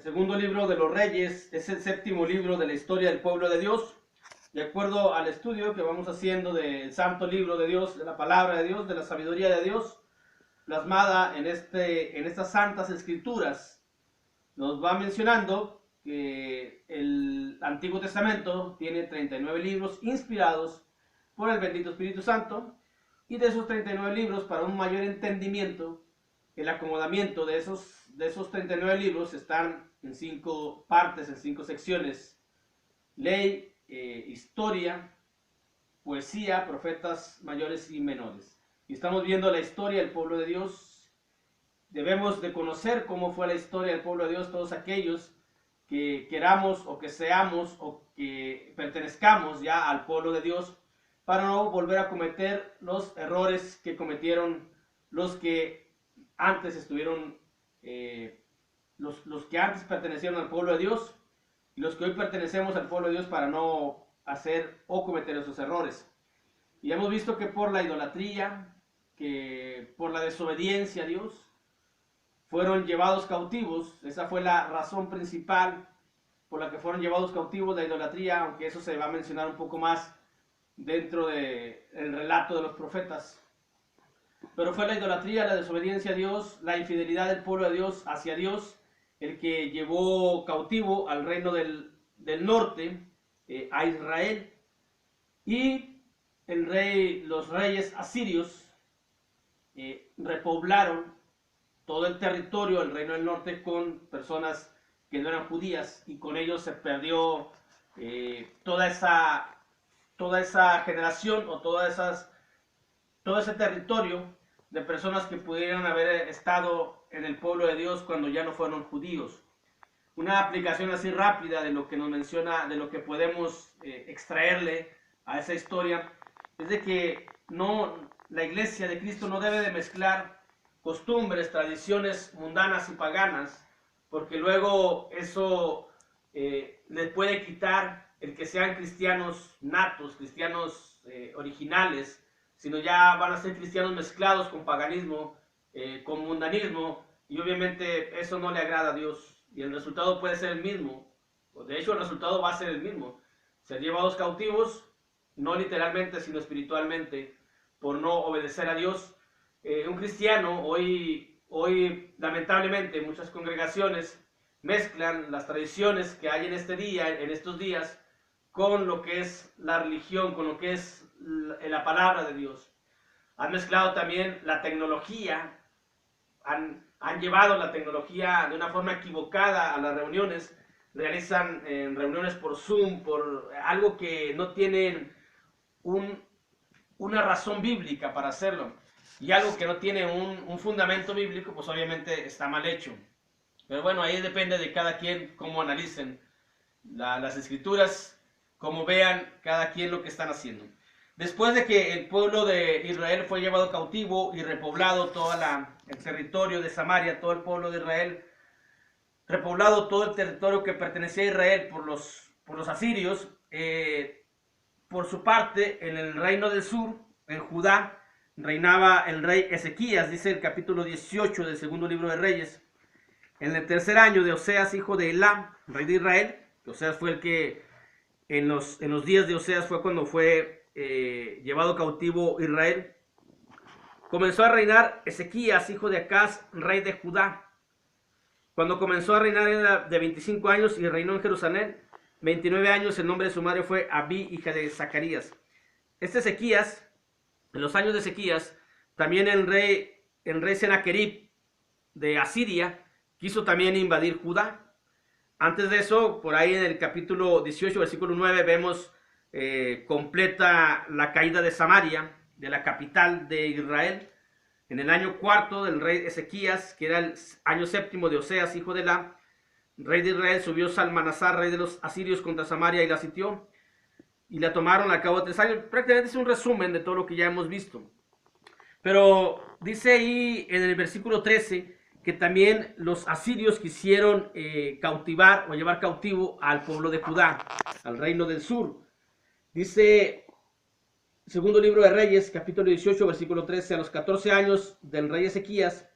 El segundo libro de los Reyes es el séptimo libro de la historia del pueblo de Dios. De acuerdo al estudio que vamos haciendo del santo libro de Dios, de la palabra de Dios, de la sabiduría de Dios, plasmada en estas santas escrituras, nos va mencionando que el Antiguo Testamento tiene 39 libros inspirados por el bendito Espíritu Santo, y de esos 39 libros, para un mayor entendimiento, el acomodamiento de esos 39 libros están en 5 partes, en 5 secciones: ley, historia, poesía, profetas mayores y menores. Y estamos viendo la historia del pueblo de Dios. Debemos de conocer cómo fue la historia del pueblo de Dios, todos aquellos que queramos o que seamos o que pertenezcamos ya al pueblo de Dios, para no volver a cometer los errores que cometieron los que antes estuvieron, los que antes pertenecieron al pueblo de Dios, y los que hoy pertenecemos al pueblo de Dios, para no hacer o cometer esos errores. Y hemos visto que por la idolatría, que por la desobediencia a Dios, fueron llevados cautivos. Esa fue la razón principal por la que fueron llevados cautivos, la idolatría, aunque eso se va a mencionar un poco más dentro del relato de los profetas. Pero fue la idolatría, la desobediencia a Dios, la infidelidad del pueblo de Dios hacia Dios, el que llevó cautivo al reino del norte, a Israel. Y los reyes asirios repoblaron todo el territorio del reino del norte con personas que no eran judías, y con ellos se perdió toda esa generación, o todo ese territorio de personas que pudieran haber estado en el pueblo de Dios cuando ya no fueron judíos. Una aplicación así rápida de lo que nos menciona, de lo que podemos extraerle a esa historia, es de que la iglesia de Cristo no debe de mezclar costumbres, tradiciones mundanas y paganas, porque luego eso les puede quitar el que sean cristianos natos, cristianos originales, sino ya van a ser cristianos mezclados con paganismo, con mundanismo, y obviamente eso no le agrada a Dios, y el resultado puede ser el mismo. De hecho, el resultado va a ser el mismo: ser llevados cautivos, no literalmente sino espiritualmente, por no obedecer a Dios. Un cristiano hoy lamentablemente muchas congregaciones mezclan las tradiciones que hay en estos días, con lo que es la religión, con lo que es la palabra de Dios. Han mezclado también la tecnología, han llevado la tecnología de una forma equivocada a las reuniones. Realizan reuniones por Zoom, por algo que no tienen una razón bíblica para hacerlo, y algo que no tiene un fundamento bíblico, pues obviamente está mal hecho. Pero bueno, ahí depende de cada quien cómo analicen las escrituras, cómo vean cada quien lo que están haciendo. Después de que el pueblo de Israel fue llevado cautivo y repoblado todo el territorio de Samaria, todo el pueblo de Israel, repoblado todo el territorio que pertenecía a Israel por los asirios, por su parte, en el reino del sur, en Judá, reinaba el rey Ezequías, dice el capítulo 18 del segundo libro de Reyes. En el tercer año de Oseas, hijo de Elam, rey de Israel, Oseas fue el que, en los días de Oseas fue cuando fue llevado cautivo Israel, comenzó a reinar Ezequías, hijo de Acaz, rey de Judá. Cuando comenzó a reinar era de 25 años y reinó en Jerusalén 29 años. El nombre de su madre fue Abí, hija de Zacarías. Ezequías, en los años de Ezequías, también el rey Sennacherib de Asiria quiso también invadir Judá. Antes de eso, por ahí en el capítulo 18, versículo 9, vemos completa la caída de Samaria, de la capital de Israel. En el año cuarto del rey Ezequías, que era el año séptimo de Oseas, hijo de Elam, rey de Israel, subió Salmanasar, rey de los asirios, contra Samaria y la sitió, y la tomaron al cabo de 3 años. Prácticamente es un resumen de todo lo que ya hemos visto. Pero dice ahí en el versículo 13 que también los asirios quisieron cautivar o llevar cautivo al pueblo de Judá, al reino del sur. Dice segundo libro de Reyes, capítulo 18, versículo 13: a los 14 años del rey Ezequías,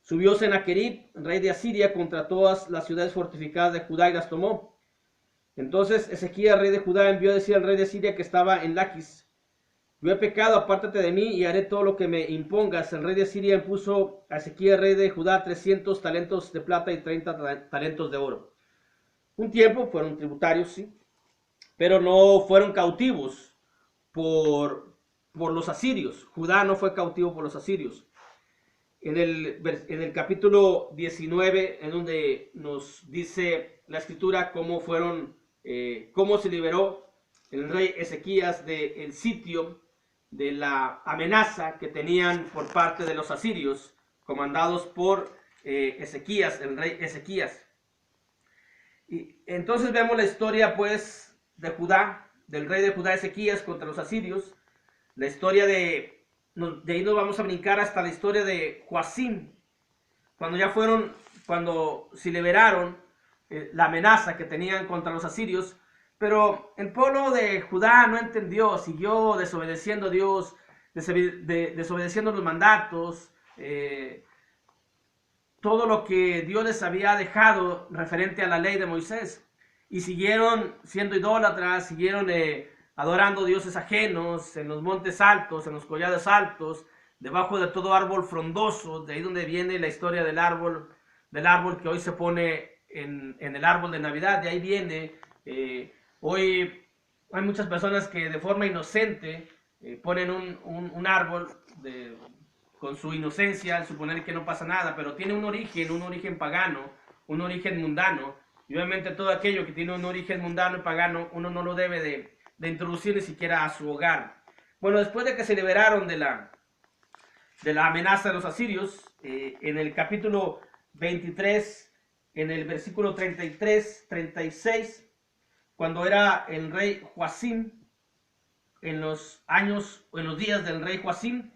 Subió Sennacherib, rey de Asiria, contra todas las ciudades fortificadas de Judá y las tomó. Entonces Ezequías, rey de Judá, envió a decir al rey de Asiria que estaba en Laquis: yo he pecado, apártate de mí y haré todo lo que me impongas. El rey de Asiria impuso a Ezequías, rey de Judá, 300 talentos de plata y 30 talentos de oro. Un tiempo fueron tributarios, sí, pero no fueron cautivos por los asirios. Judá no fue cautivo por los asirios. En el capítulo 19, en donde nos dice la escritura cómo se liberó el rey Ezequías del sitio, de la amenaza que tenían por parte de los asirios, comandados por Ezequías, el rey Ezequías. Y entonces vemos la historia, pues, de Judá, del rey de Judá Ezequías contra los asirios. La historia de ahí nos vamos a brincar hasta la historia de Joacim, cuando se liberaron la amenaza que tenían contra los asirios. Pero el pueblo de Judá no entendió, siguió desobedeciendo a Dios, desobedeciendo los mandatos, todo lo que Dios les había dejado referente a la ley de Moisés. Y siguieron siendo idólatras, siguieron adorando dioses ajenos en los montes altos, en los collados altos, debajo de todo árbol frondoso. De ahí donde viene la historia del árbol que hoy se pone en el árbol de Navidad. De ahí viene. Hoy hay muchas personas que de forma inocente ponen un árbol con su inocencia, al suponer que no pasa nada, pero tiene un origen pagano, un origen mundano. Y obviamente todo aquello que tiene un origen mundano y pagano, uno no lo debe de introducir ni siquiera a su hogar. Bueno, después de que se liberaron de la amenaza de los asirios, en el capítulo 23, en el versículo 33, 36, cuando era el rey Joacim, en los días del rey Joacim,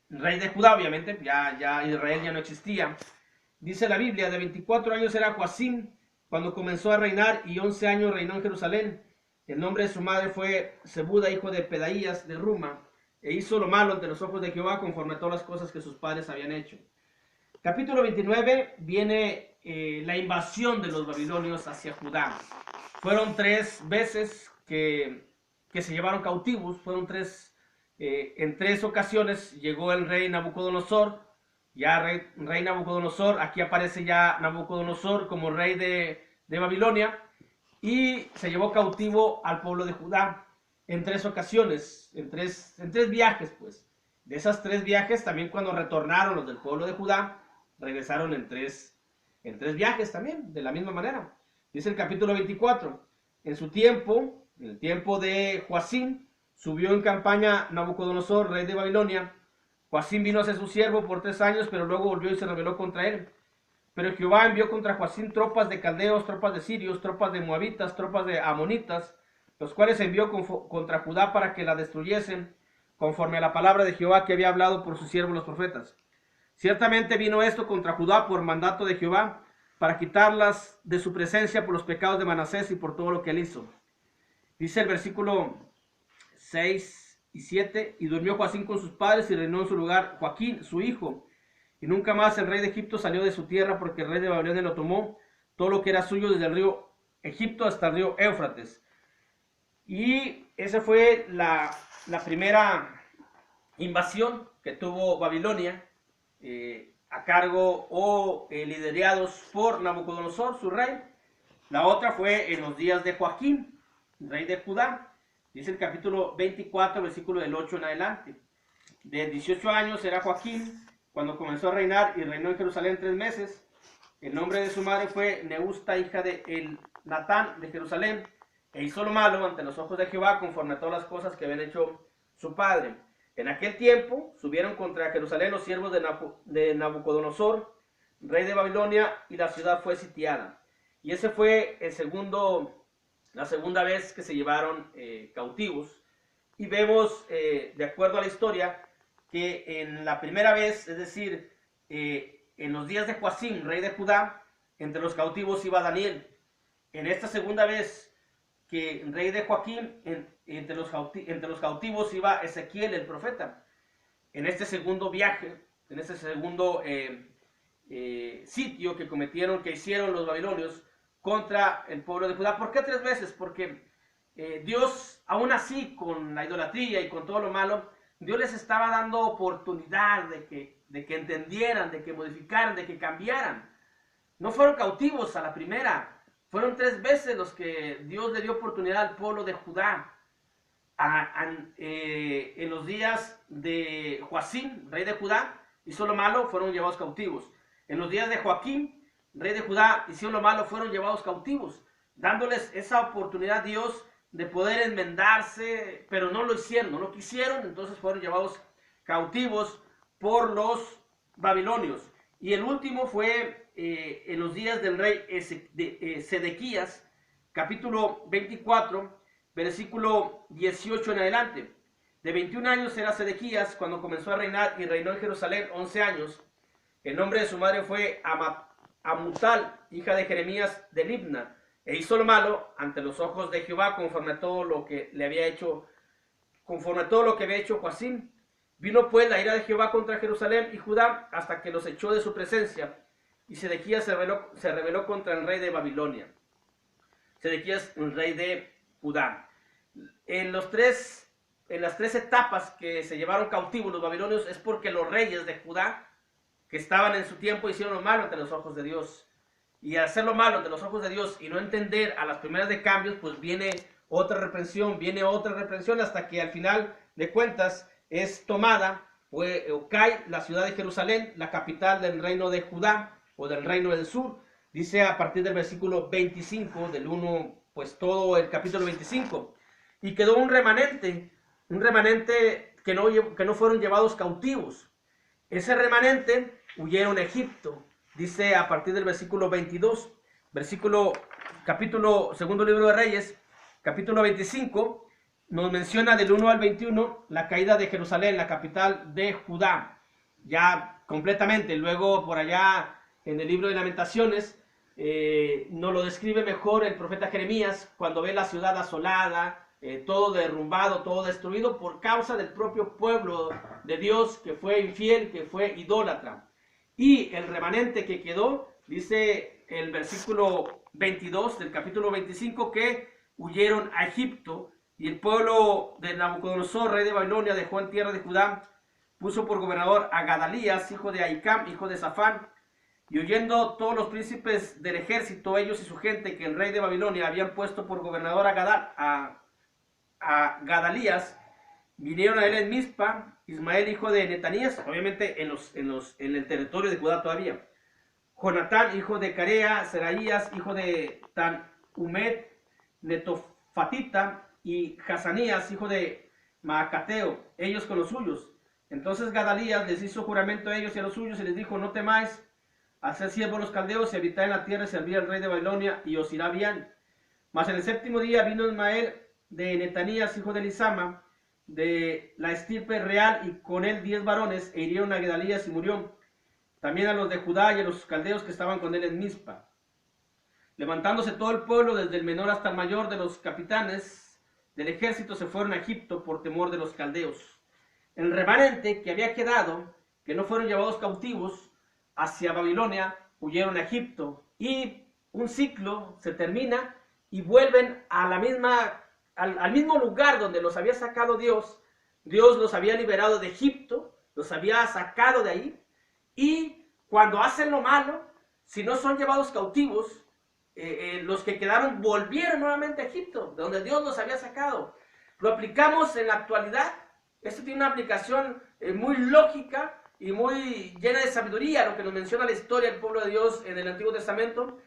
rey de Judá, obviamente, ya Israel ya no existía. Dice la Biblia, de 24 años era Joacim cuando comenzó a reinar, y 11 años reinó en Jerusalén. El nombre de su madre fue Zebuda, hijo de Pedaías de Ruma, e hizo lo malo ante los ojos de Jehová, conforme a todas las cosas que sus padres habían hecho. Capítulo 29 viene la invasión de los babilonios hacia Judá. Fueron 3 veces que se llevaron cautivos, en 3 ocasiones llegó el rey Nabucodonosor. Ya rey Nabucodonosor, aquí aparece ya Nabucodonosor como rey de Babilonia, y se llevó cautivo al pueblo de Judá en 3 ocasiones, en tres viajes, pues. De esas 3 viajes, también cuando retornaron los del pueblo de Judá, regresaron en tres viajes también, de la misma manera. Dice el capítulo 24, en el tiempo de Joacim, subió en campaña Nabucodonosor, rey de Babilonia. Joacim vino a ser su siervo por 3 años, pero luego volvió y se rebeló contra él. Pero Jehová envió contra Joacim tropas de caldeos, tropas de sirios, tropas de moabitas, tropas de amonitas, los cuales envió contra Judá para que la destruyesen, conforme a la palabra de Jehová que había hablado por sus siervos los profetas. Ciertamente vino esto contra Judá por mandato de Jehová, para quitarlas de su presencia por los pecados de Manasés y por todo lo que él hizo. Dice el versículo 6 y 7, y durmió Joacim con sus padres y reinó en su lugar Joaquín, su hijo. Y nunca más el rey de Egipto salió de su tierra, porque el rey de Babilonia lo tomó, todo lo que era suyo, desde el río Egipto hasta el río Éufrates. Y esa fue la primera invasión que tuvo Babilonia, a cargo o liderados por Nabucodonosor, su rey. La otra fue en los días de Joaquín, rey de Judá. Dice el capítulo 24, versículo del 8 en adelante. De 18 años era Joaquín cuando comenzó a reinar, y reinó en Jerusalén 3 meses. El nombre de su madre fue Neusta, hija de Elnatán de Jerusalén, e hizo lo malo ante los ojos de Jehová, conforme a todas las cosas que habían hecho su padre. En aquel tiempo subieron contra Jerusalén los siervos de Nabucodonosor, rey de Babilonia, y la ciudad fue sitiada. Y ese fue la segunda vez que se llevaron cautivos. Y vemos, de acuerdo a la historia, que en la primera vez, es decir, en los días de Joacim, rey de Judá, entre los cautivos iba Daniel. En esta segunda vez, que rey de Joaquín, entre los cautivos iba Ezequiel el profeta. En este segundo viaje, en este segundo sitio que hicieron los babilonios contra el pueblo de Judá. ¿Por qué 3 veces? Porque Dios, aún así, con la idolatría y con todo lo malo, Dios les estaba dando oportunidad de que entendieran, de que modificaran, de que cambiaran. No fueron cautivos a la primera, fueron 3 veces los que Dios le dio oportunidad al pueblo de Judá. En los días de Joacim, rey de Judá, hizo lo malo, fueron llevados cautivos. En los días de Joaquín, rey de Judá, hicieron lo malo, fueron llevados cautivos, dándoles esa oportunidad a Dios de poder enmendarse, pero no lo hicieron, no lo quisieron, entonces fueron llevados cautivos por los babilonios. Y el último fue en los días del rey Sedequías, capítulo 24, versículo 18 en adelante. De 21 años era Sedequías cuando comenzó a reinar y reinó en Jerusalén 11 años. El nombre de su madre fue Amutal, hija de Jeremías de Libna, e hizo lo malo ante los ojos de Jehová conforme a todo lo que le había hecho, conforme a todo lo que había hecho Joacim. Vino pues la ira de Jehová contra Jerusalén y Judá hasta que los echó de su presencia, y Sedequías se rebeló contra el rey de Babilonia. Sedequías, el rey de Judá. En las 3 etapas que se llevaron cautivos los babilonios es porque los reyes de Judá que estaban en su tiempo hicieron lo malo ante los ojos de Dios. Y al hacer lo malo ante los ojos de Dios y no entender a las primeras de cambios, pues viene otra reprensión, hasta que al final de cuentas es tomada o cae la ciudad de Jerusalén, la capital del reino de Judá o del reino del sur. Dice a partir del versículo 25 del 1, pues todo el capítulo 25. Y quedó un remanente que no fueron llevados cautivos. Ese remanente huyeron a Egipto. Dice a partir del versículo 22, capítulo, segundo libro de Reyes, capítulo 25, nos menciona del 1 al 21 la caída de Jerusalén, la capital de Judá, ya completamente. Luego por allá en el libro de Lamentaciones nos lo describe mejor el profeta Jeremías cuando ve la ciudad asolada, todo derrumbado, todo destruido por causa del propio pueblo de Dios que fue infiel, que fue idólatra. Y el remanente que quedó, dice el versículo 22 del capítulo 25, que huyeron a Egipto, y el pueblo de Nabucodonosor, rey de Babilonia, dejó en tierra de Judá, puso por gobernador a Gadalías, hijo de Ahicam, hijo de Safán, y oyendo todos los príncipes del ejército, ellos y su gente, que el rey de Babilonia habían puesto por gobernador a Gadalías, vinieron a él en Mizpa, Ismael hijo de Netanías, obviamente en el territorio de Judá todavía, Jonatán hijo de Carea, Seraías hijo de Tanhumet, Netofatita, y Hazanías hijo de Maacateo, ellos con los suyos. Entonces Gadalías les hizo juramento a ellos y a los suyos y les dijo: no temáis, haced siervos los caldeos y habitad en la tierra y servid al rey de Babilonia y os irá bien. Mas en el 7º día vino Ismael de Netanías, hijo de Elisama, de la estirpe real, y con él 10 varones, e hirieron a Gedalías y murió. También a los de Judá y a los caldeos que estaban con él en Mizpa. Levantándose todo el pueblo, desde el menor hasta el mayor de los capitanes del ejército, se fueron a Egipto por temor de los caldeos. El remanente que había quedado, que no fueron llevados cautivos hacia Babilonia, huyeron a Egipto. Y un ciclo se termina y vuelven a al mismo lugar donde los había sacado Dios. Dios los había liberado de Egipto, los había sacado de ahí, y cuando hacen lo malo, si no son llevados cautivos, los que quedaron volvieron nuevamente a Egipto, de donde Dios los había sacado. Lo aplicamos en la actualidad. Esto tiene una aplicación muy lógica y muy llena de sabiduría, lo que nos menciona la historia del pueblo de Dios en el Antiguo Testamento.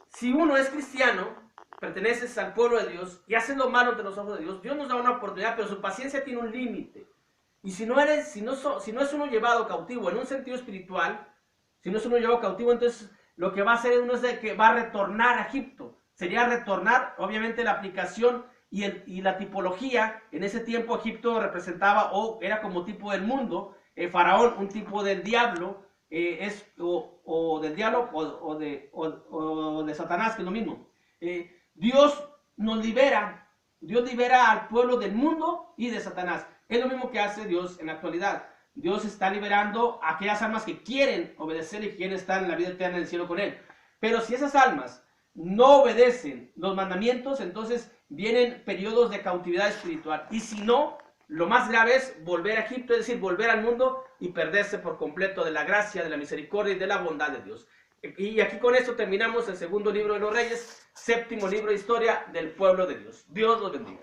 Si uno es cristiano, perteneces al pueblo de Dios y haces lo malo ante los ojos de Dios, Dios nos da una oportunidad, pero su paciencia tiene un límite. Y si no es uno llevado cautivo en un sentido espiritual, si no es uno llevado cautivo, entonces lo que va a hacer uno es de que va a retornar a Egipto. Sería retornar, obviamente la aplicación y la tipología. En ese tiempo Egipto representaba o era como tipo del mundo, Faraón un tipo del diablo, o del diablo o de Satanás, que es lo mismo. Dios libera al pueblo del mundo y de Satanás. Es lo mismo que hace Dios en la actualidad. Dios está liberando a aquellas almas que quieren obedecer y que quieren estar en la vida eterna en el cielo con Él. Pero si esas almas no obedecen los mandamientos, entonces vienen periodos de cautividad espiritual. Y si no, lo más grave es volver a Egipto, es decir, volver al mundo y perderse por completo de la gracia, de la misericordia y de la bondad de Dios. Y aquí con esto terminamos el segundo libro de los Reyes, séptimo libro de historia del pueblo de Dios. Dios los bendiga.